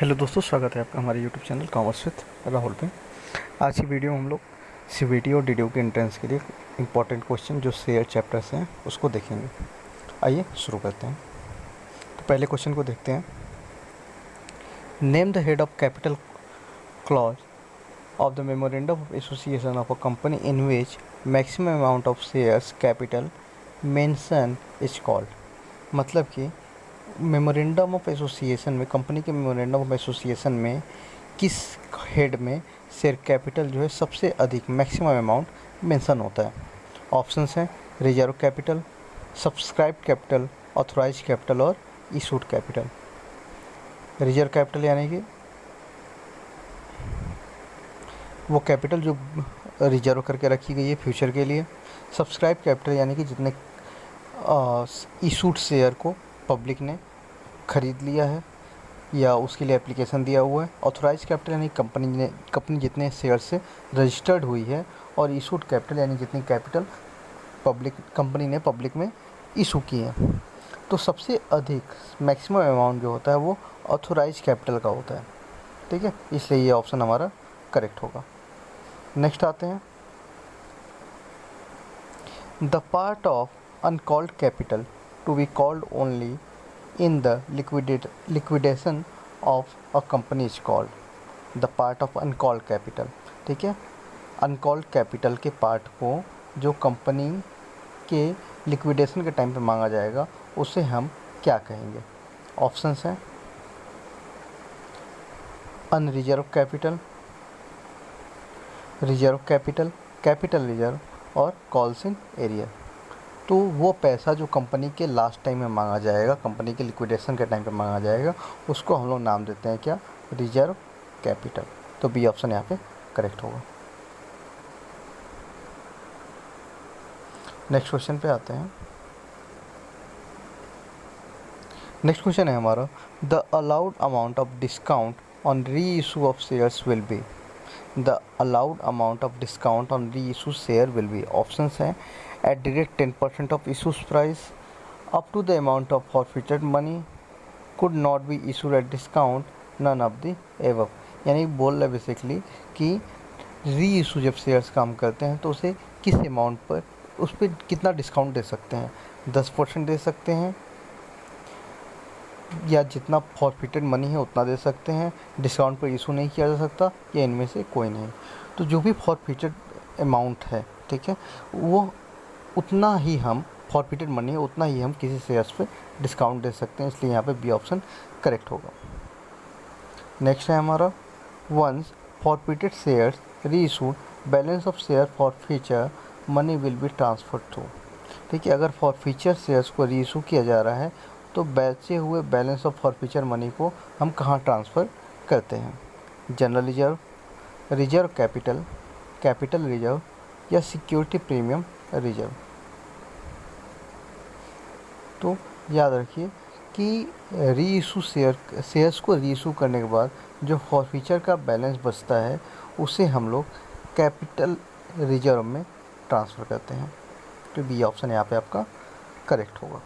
Hello दोस्तों, स्वागत है आपका हमारे YouTube channel commerce with Rahul पे। आज की वीडियो में हम लोग सीवीटी और डीडीयू के एंट्रेंस के लिए इंपॉर्टेंट क्वेश्चन जो शेयर चैप्टर से हैं उसको देखेंगे। आइए शुरू करते हैं। तो पहले क्वेश्चन को देखते हैं। Name the head of capital clause of the memorandum of association of a company in which maximum amount of shares capital mention is called. मतलब कि मेमोरेंडम ऑफ एसोसिएशन में, कंपनी के मेमोरेंडम ऑफ एसोसिएशन में किस head में share capital जो है सबसे अधिक मैक्सिमम अमाउंट मेंशन होता है। ऑप्शंस हैं reserve capital, subscribe capital, authorise capital और इशूड कैपिटल। रिजर्व कैपिटल यानी कि वो कैपिटल जो रिजर्व करके रखी गई है फ्यूचर के लिए। सब्सक्राइब कैपिटल यानी कि जितने इशूड शेयर को पब्लिक ने ख़रीद लिया है या उसके लिए एप्लीकेशन दिया हुआ है। ऑथराइज कैपिटल यानी कंपनी जितने शेयर से रजिस्टर्ड हुई है। और इशूड कैपिटल यानी जितनी कैपिटल कंपनी ने पब्लिक में इशू की है। तो सबसे अधिक मैक्सिमम अमाउंट जो होता है वो ऑथराइज कैपिटल का होता है। ठीक है, इसलिए ये ऑप्शन हमारा करेक्ट होगा। नेक्स्ट आते हैं। The part of uncalled capital to be called only in the liquidation of a company is called the part of uncalled capital। ठीक है, uncalled capital के पार्ट को जो कंपनी के लिक्विडेशन के टाइम पे मांगा जाएगा उसे हम क्या कहेंगे। ऑप्शंस हैं unreserve capital, reserve capital, capital reserve और कॉल्स इन एरियर। तो वो पैसा जो कंपनी के लास्ट टाइम में मांगा जाएगा, कंपनी के लिक्विडेशन के टाइम पे मांगा जाएगा, उसको हम लोग नाम देते हैं क्या, रिजर्व कैपिटल। तो बी ऑप्शन यहाँ पे करेक्ट होगा। नेक्स्ट क्वेश्चन पे आते हैं। नेक्स्ट क्वेश्चन है हमारा, the allowed amount of discount on री issue of shares will be. The allowed amount of discount on री issue share will be. Options हैं at the rate 10% of issue price, up to the amount of forfeited money, could not be issued at discount, none of the above। यानी बोल रहा है basically कि री issue जब shares काम करते हैं तो उसे किस अमाउंट पर, उस पर कितना डिस्काउंट दे सकते हैं। 10% दे सकते हैं या जितना फॉरफिटेड मनी है उतना दे सकते हैं। डिस्काउंट पर इशू नहीं किया जा सकता या इनमें से कोई नहीं। तो जो भी फॉरफिटेड अमाउंट है, ठीक है, वो उतना ही हम फॉरफिटेड मनी है उतना ही हम किसी शेयर्स पे डिस्काउंट दे सकते हैं। इसलिए यहाँ पे बी ऑप्शन करेक्ट होगा। नेक्स्ट है हमारा, once forfeited shares reissued balance of share forfeiture money will be transfer to. ठीक है, अगर फॉर फीचर शेयर्स को री इशू किया जा रहा है तो बचे हुए balance of for feature money को हम कहाँ ट्रांसफ़र करते हैं। General reserve, reserve capital, capital reserve या सिक्योरिटी प्रीमियम रिजर्व। तो याद रखिए कि री इशू शेयर्स को री इशू करने के बाद जो फॉरफीचर का बैलेंस बचता है उसे हम लोग कैपिटल रिजर्व में ट्रांसफ़र करते हैं। तो बी ऑप्शन यहाँ पे आपका करेक्ट होगा।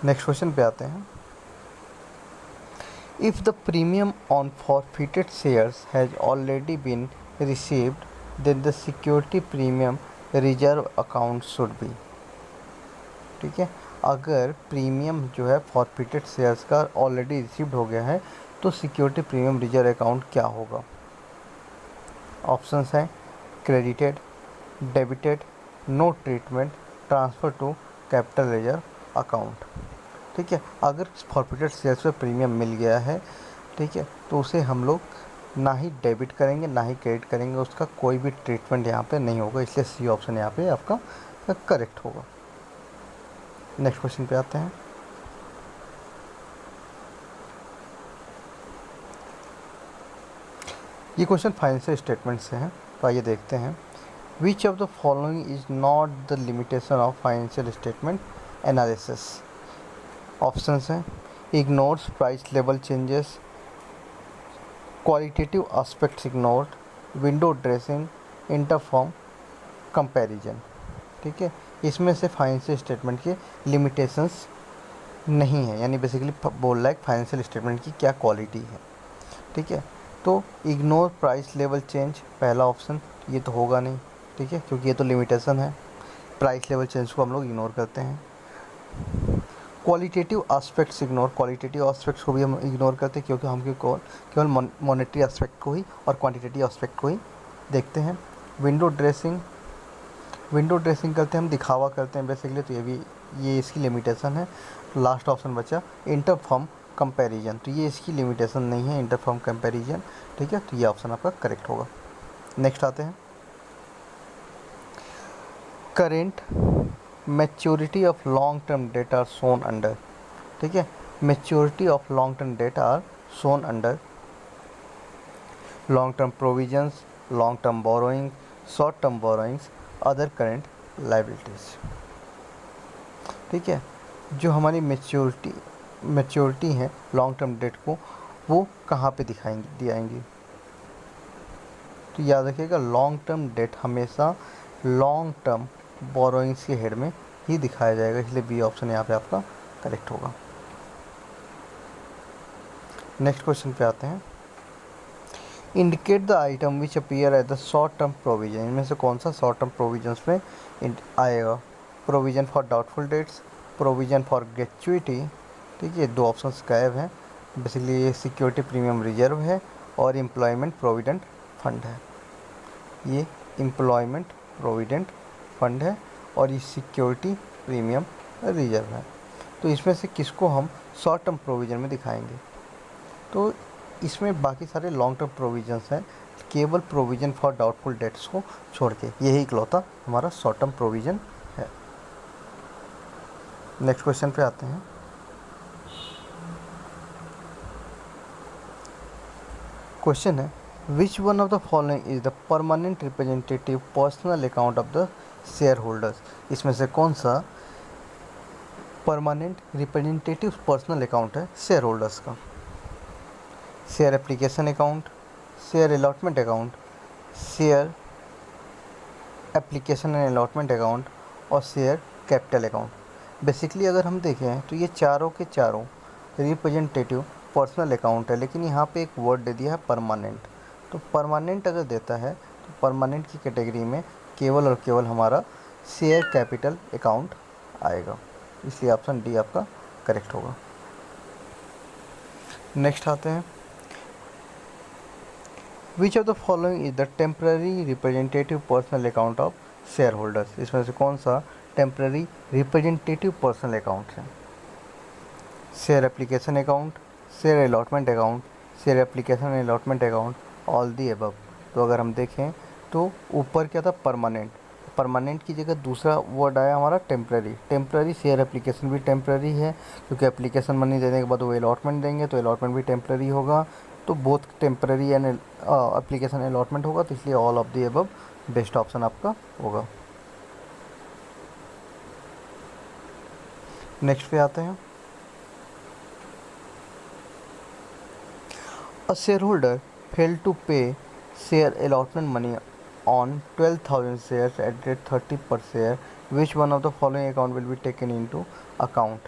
नेक्स्ट क्वेश्चन पे आते हैं। If the premium on forfeited shares has already been received, then the security premium reserve account should be। ठीक है, अगर प्रीमियम जो है फॉरफिटेड शेयर्स का ऑलरेडी रिसीव्ड हो गया है तो सिक्योरिटी प्रीमियम रिजर्व अकाउंट क्या होगा। ऑप्शंस हैं credited, debited, no treatment, transfer to capital reserve account. ठीक है, अगर फॉरफिटेड शेयर्स पे प्रीमियम मिल गया है, ठीक है, तो उसे हम लोग ना ही डेबिट करेंगे ना ही क्रेडिट करेंगे, उसका कोई भी ट्रीटमेंट यहाँ पे नहीं होगा। इसलिए सी ऑप्शन यहाँ पे आपका करेक्ट होगा। नेक्स्ट क्वेश्चन पे आते हैं। ये क्वेश्चन फाइनेंशियल स्टेटमेंट से है, तो आइए देखते हैं। Which of the following is not the limitation of financial statement analysis. Options हैं ignores price level changes, qualitative aspects ignored, window dressing, interfirm comparison. ठीक है, इसमें से फाइनेंशियल स्टेटमेंट के लिमिटेशंस नहीं है, यानी बेसिकली बोल रहा है फाइनेंशियल स्टेटमेंट की क्या क्वालिटी है। ठीक है, तो इग्नोर प्राइस लेवल चेंज पहला ऑप्शन, ये तो होगा नहीं। ठीक है, क्योंकि ये तो लिमिटेशन है, प्राइस लेवल चेंज को हम लोग इग्नोर करते हैं। Qualitative aspects ignore, qualitative aspects को भी हम इग्नोर करते हैं, क्योंकि हम केवल मॉनेटरी एस्पेक्ट को ही और क्वांटिटेटिव एस्पेक्ट को ही देखते हैं। विंडो ड्रेसिंग करते हैं हम, दिखावा करते हैं बेसिकली, तो ये इसकी लिमिटेशन है। लास्ट ऑप्शन बचा इंटरफर्म कंपैरिजन, तो ये इसकी लिमिटेशन नहीं है, इंटरफर्म कंपैरिजन। ठीक है, तो ये ऑप्शन आपका करेक्ट होगा। नेक्स्ट आते हैं, current maturity of long term debt are shown under. ठीक है, maturity of long term debt are shown under long term provisions, long term borrowing, short term borrowings, other current liabilities. ठीक है, जो हमारी maturity है long term date को, वो कहाँ पे दिखाएंगी, तो याद रखिएगा लॉन्ग टर्म डेट हमेशा लॉन्ग टर्म बोरोइंग्स के हेड में ही दिखाया जाएगा, इसलिए बी ऑप्शन यहाँ पे आपका करेक्ट होगा। नेक्स्ट क्वेश्चन पे आते हैं, indicate the item which appear at the short term provision. इनमें से कौन सा शॉर्ट टर्म प्रोविजंस में आएगा? Provision for doubtful debts, provision for gratuity. ठीक है, दो ऑप्शंस गायब हैं, बेसिकली ये सिक्योरिटी प्रीमियम रिजर्व है और एम्प्लॉयमेंट प्रोविडेंट फंड है। ये एम्प्लॉयमेंट प्रोविडेंट फंड है और ये सिक्योरिटी प्रीमियम रिजर्व है। तो इसमें से किसको हम शॉर्ट टर्म प्रोविज़न में दिखाएंगे? तो इसमें बाकी सारे लॉन्ग टर्म प्रोविजंस हैं, केवल प्रोविज़न फॉर डाउटफुल डेट्स को छोड़ के यही इकलौता हमारा शॉर्ट टर्म प्रोविज़न है। नेक्स्ट क्वेश्चन पे आते हैं, क्वेश्चन है which one of the following is the permanent representative personal account of the share holders. इसमें से कौन सा परमानेंट रिप्रेजेंटेटिव पर्सनल अकाउंट है शेयर होल्डर्स का? Share application account, share allotment account, share application and allotment account और share capital account. Basically अगर हम देखें तो ये चारों के चारों रिप्रेजेंटेटिव पर्सनल अकाउंट है, लेकिन यहाँ पे एक वर्ड दे दिया है परमानेंट। तो परमानेंट अगर देता है तो परमानेंट की कैटेगरी में केवल और केवल हमारा शेयर कैपिटल अकाउंट आएगा, इसलिए ऑप्शन डी आपका करेक्ट होगा। नेक्स्ट आते हैं, which of the following is the temporary representative personal account of share holders. इसमें से कौन सा टेम्पररी रिप्रेजेंटेटिव पर्सनल अकाउंट है? Share application account, share allotment account, share application allotment account, all the above. तो अगर हम देखें तो ऊपर क्या था परमानेंट, परमानेंट की जगह दूसरा वर्ड आया हमारा टेम्पररी। टेम्पररी शेयर एप्लीकेशन भी टेम्पररी है, क्योंकि एप्लीकेशन मनी देने के बाद वो अलॉटमेंट देंगे तो अलॉटमेंट भी टेम्पररी होगा, तो both temporary and application allotment होगा, तो इसलिए all of the above best option आपका होगा। नेक्स्ट पे आते हैं, a share holder failed to pay share allotment money on 12,000 shares at rate 30 per share. Which one of the following account will be taken into account?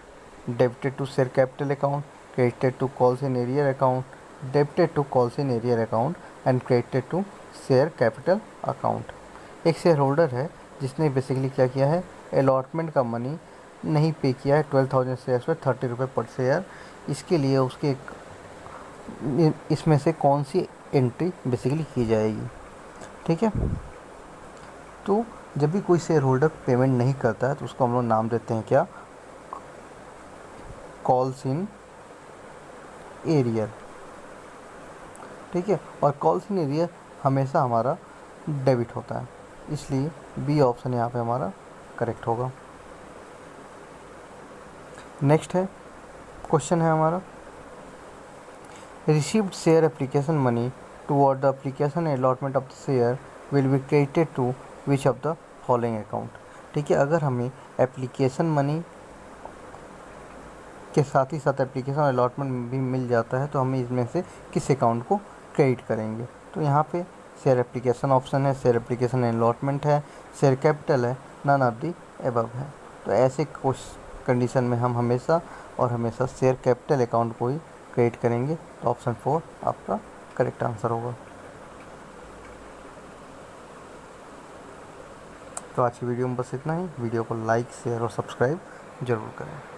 Debited to share capital account, credited to calls in arrear account, debited to calls in arrear account and credited to share capital account. एक share holder है जिसने basically क्या किया है, allotment का money नहीं पे किया है 12,000 शेयर्स पर 30 रुपये पर शेयर। इसके लिए उसके इसमें से कौन सी एंट्री बेसिकली की जाएगी? ठीक है, तो जब भी कोई शेयर होल्डर पेमेंट नहीं करता है तो उसको हम लोग नाम देते हैं क्या? Calls in arrear. ठीक है, और कॉल्स इन एरियर हमेशा हमारा डेबिट होता है, इसलिए बी ऑप्शन यहाँ पे हमारा करेक्ट होगा। नेक्स्ट है, क्वेश्चन है हमारा, received share application money toward the application and allotment of the share will be credited to which of the following account। ठीक है, अगर हमें एप्लीकेशन मनी के साथ ही साथ एप्लीकेशन अलॉटमेंट भी मिल जाता है तो हमें इसमें से किस अकाउंट को क्रेडिट करेंगे? तो यहाँ पे शेयर एप्लीकेशन ऑप्शन है, शेयर एप्लीकेशन अलॉटमेंट है, शेयर कैपिटल है, नन ऑफ दी एबव है। तो ऐसे कंडीशन में हम हमेशा और हमेशा शेयर कैपिटल अकाउंट को ही क्रिएट करेंगे। तो ऑप्शन 4 आपका करेक्ट आंसर होगा। तो आज की वीडियो में बस इतना ही। वीडियो को लाइक शेयर और सब्सक्राइब जरूर करें।